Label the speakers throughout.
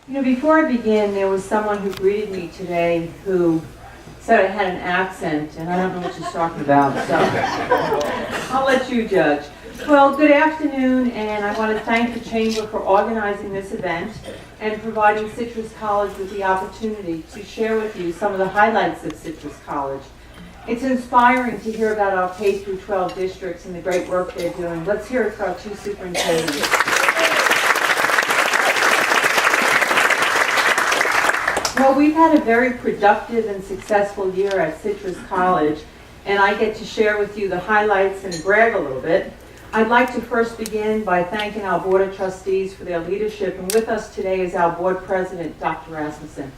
Speaker 1: You know, before I begin, there was someone who greeted me today who said I had an accent, and I don't know what she's talking about, so I'll let you judge. Well, good afternoon, and I want to thank the Chamber for organizing this event and providing Citrus College with the opportunity to share with you some of the highlights of Citrus College. It's inspiring to hear about our K through 12 districts and the great work they're doing. Let's hear it for our two superintendents. Well, we've had a very productive and successful year at Citrus College, and I get to share with you the highlights and brag a little bit. I'd like to first begin by thanking our Board of Trustees for their leadership, and with us today is our Board President, Dr. Rasmussen.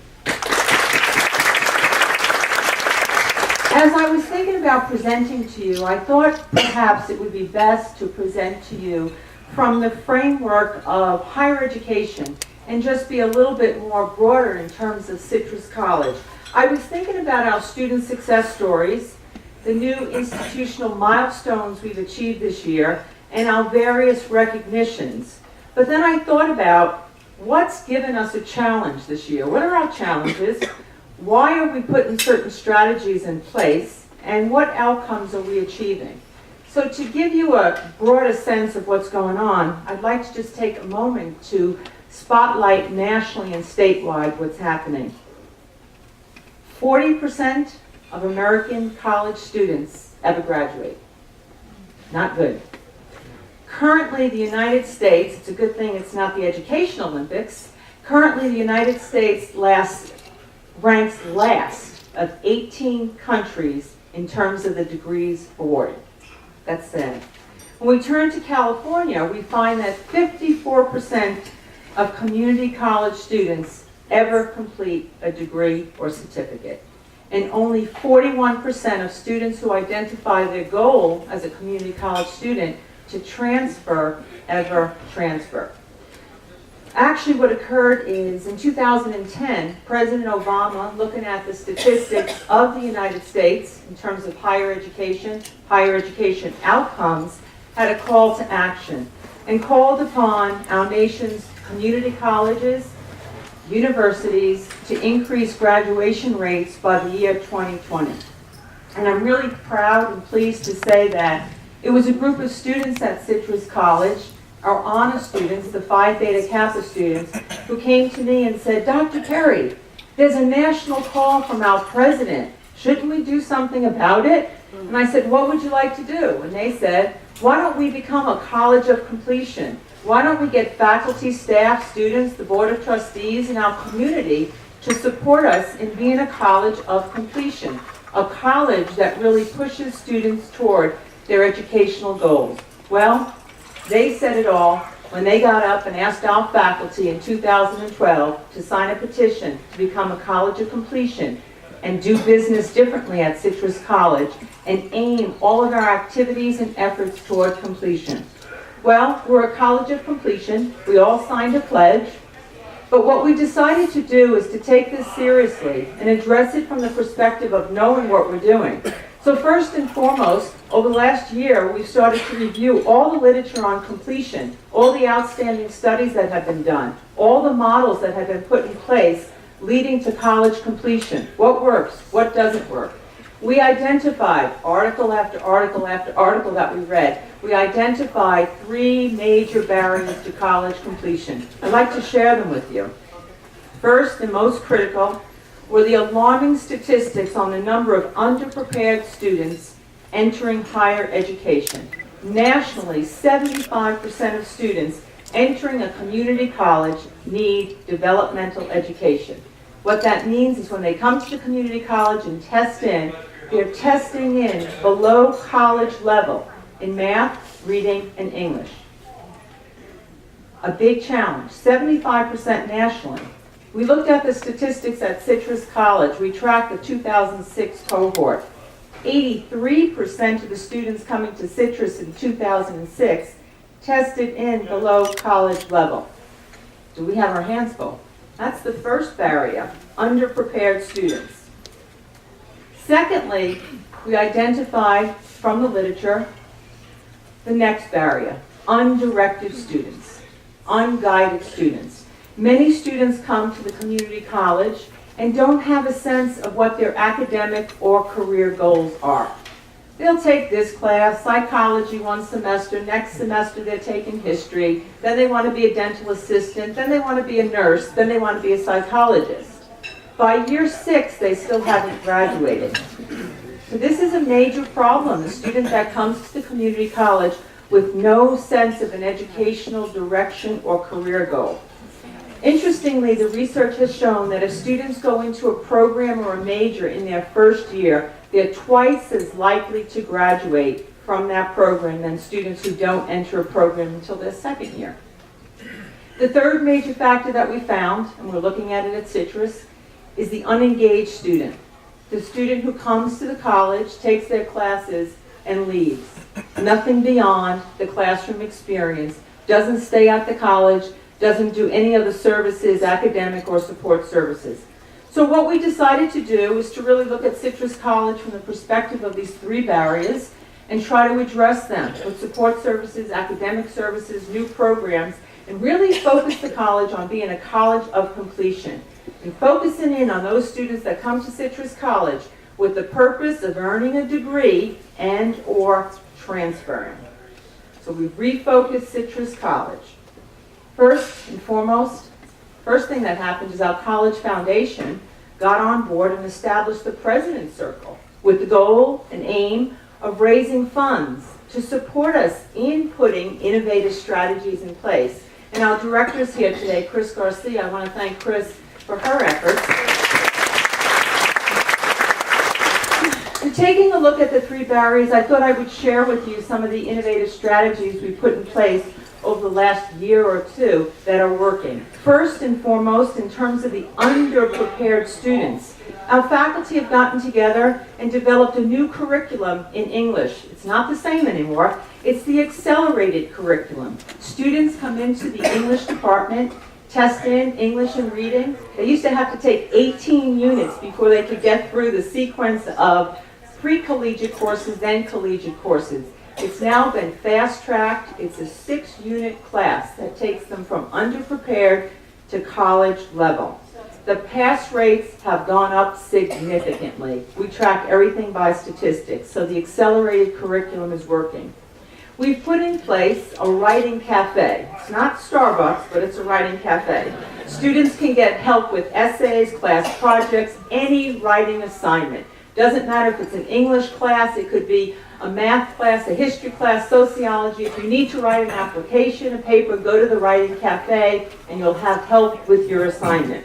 Speaker 1: As I was thinking about presenting to you, I thought perhaps it would be best to present to you from the framework of higher education and just be a little bit more broader in terms of Citrus College. I was thinking about our student success stories, the new institutional milestones we've achieved this year, and our various recognitions. But then I thought about what's given us a challenge this year. What are our challenges? Why are we putting certain strategies in place? And what outcomes are we achieving? So to give you a broader sense of what's going on, I'd like to just take a moment to spotlight nationally and statewide what's happening. 40% of American college students ever graduate. Not good. Currently, the United States, it's a good thing it's not the Education Olympics, currently the United States ranks last of 18 countries in terms of the degrees awarded. That's sad. When we turn to California, we find that 54% of community college students ever complete a degree or certificate. And only 41% of students who identify their goal as a community college student to transfer ever transfer. Actually, what occurred is in 2010, President Obama, looking at the statistics of the United States in terms of higher education outcomes, had a call to action and called upon our nation's community colleges, universities to increase graduation rates by the year 2020. And I'm really proud and pleased to say that it was a group of students at Citrus College, our honor students, the Phi Theta Kappa students, who came to me and said, Dr. Perri, there's a national call from our president. Shouldn't we do something about it? And I said, what would you like to do? And they said, why don't we become a college of completion? Why don't we get faculty, staff, students, the Board of Trustees, and our community to support us in being a college of completion, a college that really pushes students toward their educational goals? Well, they said it all when they got up and asked our faculty in 2012 to sign a petition to become a college of completion and do business differently at Citrus College and aim all of our activities and efforts toward completion. Well, we're a college of completion. We all signed a pledge. But what we decided to do is to take this seriously and address it from the perspective of knowing what we're doing. So first and foremost, over the last year, we've started to review all the literature on completion, all the outstanding studies that have been done, all the models that have been put in place leading to college completion. What works? What doesn't work? We identified, article after article after article that we read, we identified 3 major barriers to college completion. I'd like to share them with you. First and most critical were the alarming statistics on the number of underprepared students entering higher education. Nationally, 75% of students entering a community college need developmental education. What that means is when they come to the community college and test in, they're testing in below college level in math, reading, and English. A big challenge, 75% nationally. We looked at the statistics at Citrus College. We tracked the 2006 cohort. 83% of the students coming to Citrus in 2006 tested in below college level. Do we have our hands full? That's the first barrier, underprepared students. Secondly, we identified from the literature the next barrier, undirected students, unguided students. Many students come to the community college and don't have a sense of what their academic or career goals are. They'll take this class, psychology one semester, next semester they're taking history, then they want to be a dental assistant, then they want to be a nurse, then they want to be a psychologist. By year 6, they still haven't graduated. So this is a major problem, a student that comes to the community college with no sense of an educational direction or career goal. Interestingly, the research has shown that if students go into a program or a major in their first year, they're twice as likely to graduate from that program than students who don't enter a program until their second year. The third major factor that we found, and we're looking at it at Citrus, is the unengaged student. The student who comes to the college, takes their classes, and leaves. Nothing beyond the classroom experience, doesn't stay at the college, doesn't do any of the services, academic or support services. So what we decided to do is to really look at Citrus College from the perspective of these 3 barriers and try to address them with support services, academic services, new programs, and really focus the college on being a college of completion and focusing in on those students that come to Citrus College with the purpose of earning a degree and or transferring. So we've refocused Citrus College. First and foremost, first thing that happened is our college foundation got on board and established the President's Circle with the goal and aim of raising funds to support us in putting innovative strategies in place. And our director's here today, Chris Garcia. I want to thank Chris for her efforts. In taking a look at the 3 barriers, I thought I would share with you some of the innovative strategies we put in place over the last year or 2 that are working. First and foremost, in terms of the underprepared students, our faculty have gotten together and developed a new curriculum in English. It's not the same anymore. It's the accelerated curriculum. Students come into the English department, test in English and reading. They used to have to take 18 units before they could get through the sequence of pre-collegiate courses, then collegiate courses. It's now been fast-tracked. It's a 6-unit class that takes them from underprepared to college level. The pass rates have gone up significantly. We track everything by statistics, so the accelerated curriculum is working. We've put in place a writing cafe. It's not Starbucks, but it's a writing cafe. Students can get help with essays, class projects, any writing assignment. Doesn't matter if it's an English class, it could be a math class, a history class, sociology. If you need to write an application, a paper, go to the Writing Cafe and you'll have help with your assignment.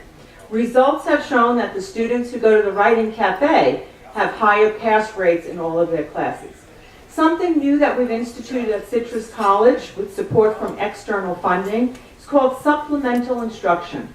Speaker 1: Results have shown that the students who go to the Writing Cafe have higher pass rates in all of their classes. Something new that we've instituted at Citrus College with support from external funding is called Supplemental Instruction.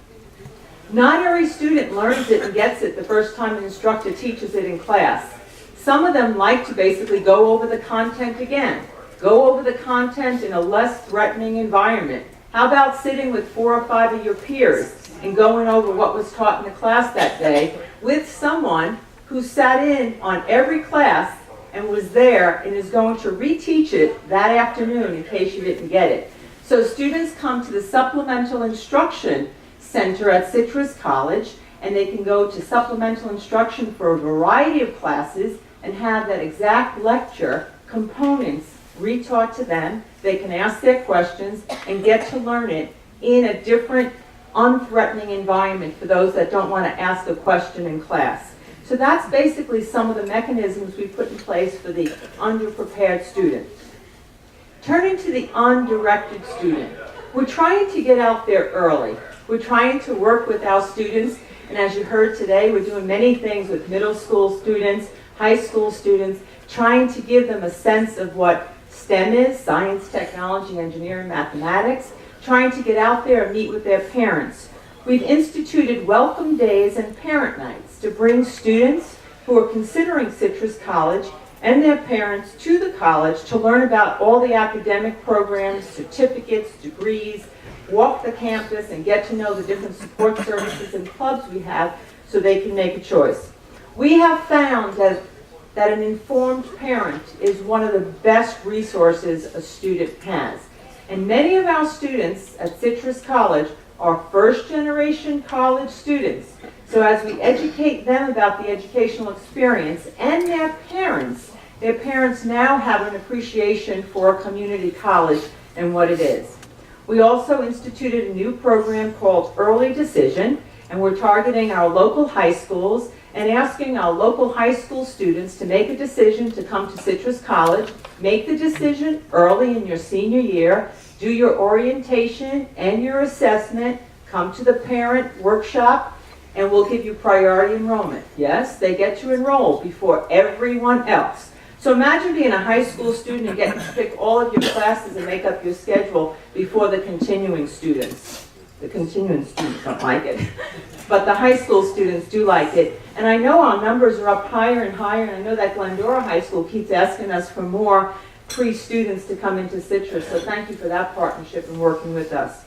Speaker 1: Not every student learns it and gets it the first time an instructor teaches it in class. Some of them like to basically go over the content again. Go over the content in a less threatening environment. How about sitting with 4 or 5 of your peers and going over what was taught in the class that day with someone who sat in on every class and was there and is going to reteach it that afternoon in case you didn't get it. So students come to the Supplemental Instruction Center at Citrus College and they can go to Supplemental Instruction for a variety of classes and have that exact lecture components retaught to them. They can ask their questions and get to learn it in a different, unthreatening environment for those that don't want to ask a question in class. So that's basically some of the mechanisms we put in place for the underprepared student. Turning to the undirected student, we're trying to get out there early. We're trying to work with our students, and as you heard today, we're doing many things with middle school students, high school students, trying to give them a sense of what STEM is, science, technology, engineering, mathematics, trying to get out there and meet with their parents. We've instituted welcome days and parent nights to bring students who are considering Citrus College and their parents to the college to learn about all the academic programs, certificates, degrees, walk the campus and get to know the different support services and clubs we have so they can make a choice. We have found that an informed parent is one of the best resources a student has. And many of our students at Citrus College are first-generation college students. So as we educate them about the educational experience and their parents now have an appreciation for a community college and what it is. We also instituted a new program called Early Decision, and we're targeting our local high schools and asking our local high school students to make a decision to come to Citrus College. Make the decision early in your senior year, do your orientation and your assessment, come to the parent workshop, and we'll give you priority enrollment. Yes, they get to enroll before everyone else. So imagine being a high school student and getting to pick all of your classes and make up your schedule before the continuing students. The continuing students don't like it, but the high school students do like it. And I know our numbers are up higher and higher, and I know that Glendora High School keeps asking us for more pre-students to come into Citrus, so thank you for that partnership and working with us.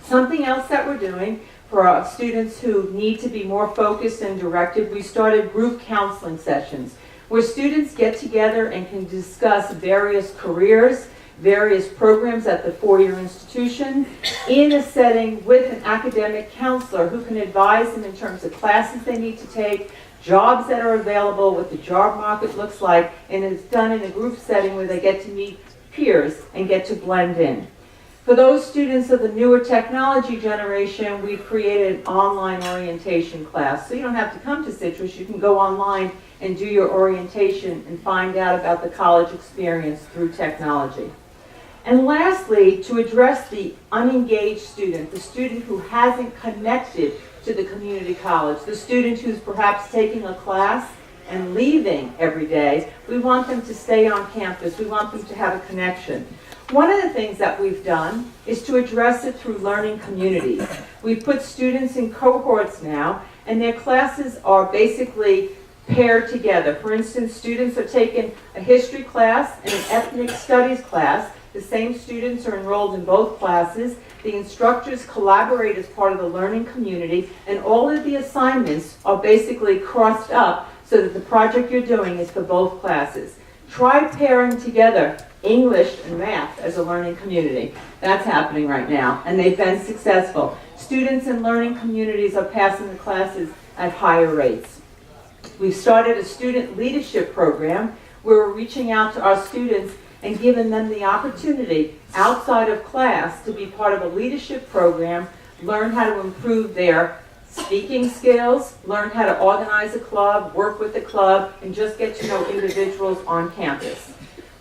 Speaker 1: Something else that we're doing for our students who need to be more focused and directed, we started group counseling sessions where students get together and can discuss various careers, various programs at the four-year institution in a setting with an academic counselor who can advise them in terms of classes they need to take, jobs that are available, what the job market looks like, and it's done in a group setting where they get to meet peers and get to blend in. For those students of the newer technology generation, we've created an online orientation class. So you don't have to come to Citrus, you can go online and do your orientation and find out about the college experience through technology. And lastly, to address the unengaged student, the student who hasn't connected to the community college, the student who's perhaps taking a class and leaving every day, we want them to stay on campus. We want them to have a connection. One of the things that we've done is to address it through learning communities. We've put students in cohorts now, and their classes are basically paired together. For instance, students are taking a history class and an ethnic studies class. The same students are enrolled in both classes. The instructors collaborate as part of the learning community, and all of the assignments are basically crossed up so that the project you're doing is for both classes. Try pairing together English and math as a learning community. That's happening right now, and they've been successful. Students in learning communities are passing the classes at higher rates. We've started a student leadership program where we're reaching out to our students and giving them the opportunity outside of class to be part of a leadership program, learn how to improve their speaking skills, learn how to organize a club, work with the club, and just get to know individuals on campus.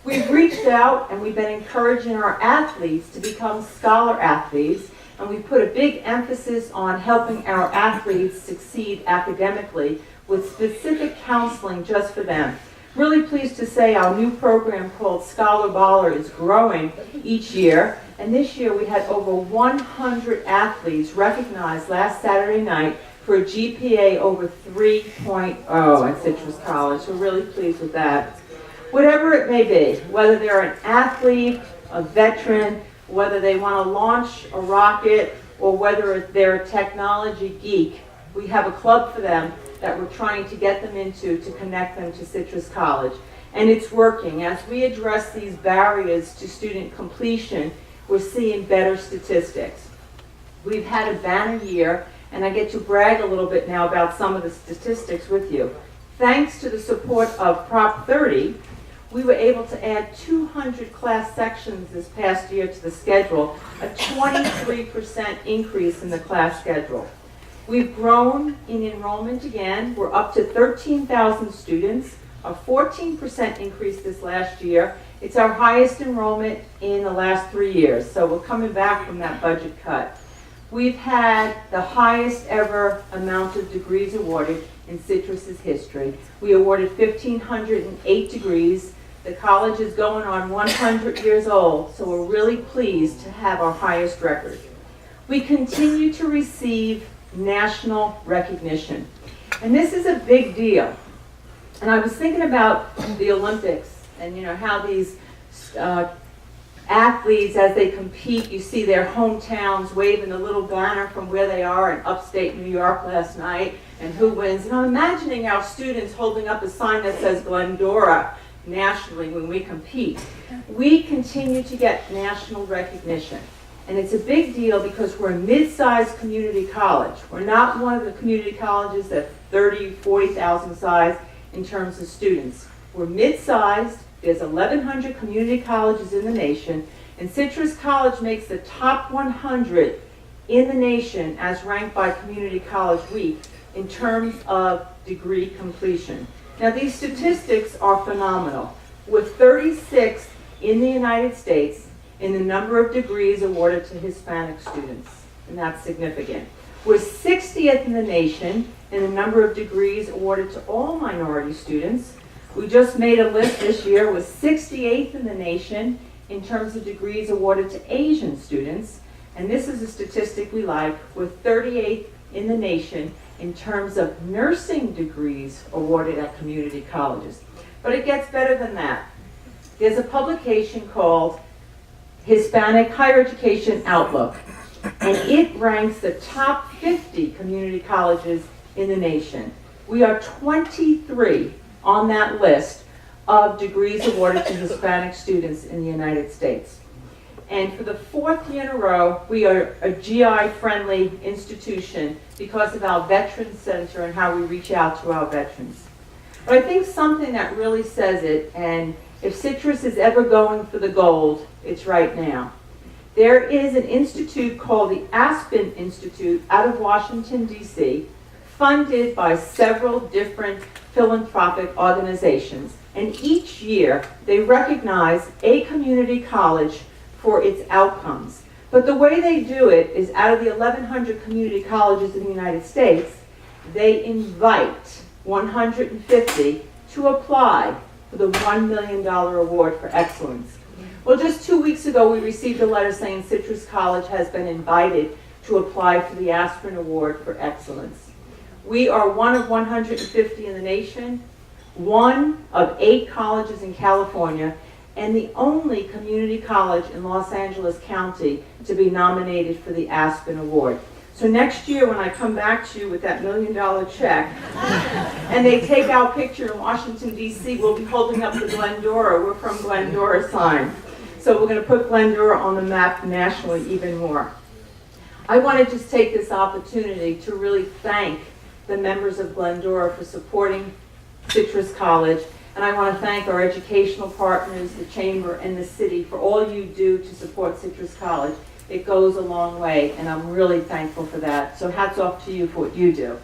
Speaker 1: We've reached out and we've been encouraging our athletes to become scholar athletes, and we put a big emphasis on helping our athletes succeed academically with specific counseling just for them. Really pleased to say our new program called Scholar Baller is growing each year, and this year we had over 100 athletes recognized last Saturday night for a GPA over 3.0 at Citrus College. We're really pleased with that. Whatever it may be, whether they're an athlete, a veteran, whether they want to launch a rocket, or whether they're a technology geek, we have a club for them that we're trying to get them into to connect them to Citrus College. And it's working. As we address these barriers to student completion, we're seeing better statistics. We've had a banner year, and I get to brag a little bit now about some of the statistics with you. Thanks to the support of Prop 30, we were able to add 200 class sections this past year to the schedule, a 23% increase in the class schedule. We've grown in enrollment again. We're up to 13,000 students, a 14% increase this last year. It's our highest enrollment in the last 3 years, so we're coming back from that budget cut. We've had the highest ever amount of degrees awarded in Citrus's history. We awarded 1,508 degrees. The college is going on 100 years old, so we're really pleased to have our highest record. We continue to receive national recognition, and this is a big deal. And I was thinking about the Olympics and how these athletes, as they compete, you see their hometowns waving the little banner from where they are in upstate New York last night and who wins. And I'm imagining our students holding up a sign that says Glendora nationally when we compete. We continue to get national recognition. And it's a big deal because we're a mid-sized community college. We're not one of the community colleges that's 30, 40,000 size in terms of students. We're mid-sized. There's 1,100 community colleges in the nation, and Citrus College makes the top 100 in the nation as ranked by Community College Week in terms of degree completion. Now, these statistics are phenomenal. We're 36th in the United States in the number of degrees awarded to Hispanic students, and that's significant. We're 60th in the nation in the number of degrees awarded to all minority students. We just made a list this year. We're 68th in the nation in terms of degrees awarded to Asian students, and this is a statistic we like. We're 38th in the nation in terms of nursing degrees awarded at community colleges. But it gets better than that. There's a publication called Hispanic Higher Education Outlook, and it ranks the top 50 community colleges in the nation. We are 23 on that list of degrees awarded to Hispanic students in the United States. And for the 4th year in a row, we are a GI-friendly institution because of our Veterans Center and how we reach out to our veterans. But I think something that really says it, and if Citrus is ever going for the gold, it's right now. There is an institute called the Aspen Institute out of Washington, D.C., funded by several different philanthropic organizations. And each year, they recognize a community college for its outcomes. But the way they do it is out of the 1,100 community colleges in the United States, they invite 150 to apply for the $1 million award for excellence. Well, just 2 weeks ago, we received a letter saying Citrus College has been invited to apply for the Aspen Award for Excellence. We are one of 150 in the nation, one of 8 colleges in California, and the only community college in Los Angeles County to be nominated for the Aspen Award. So next year when I come back to you with that $1 million check, and they take our picture in Washington, D.C., we'll be holding up the Glendora, we're from Glendora sign. So we're going to put Glendora on the map nationally even more. I want to just take this opportunity to really thank the members of Glendora for supporting Citrus College, and I want to thank our educational partners, the Chamber, and the city for all you do to support Citrus College. It goes a long way, and I'm really thankful for that. So hats off to you for what you do.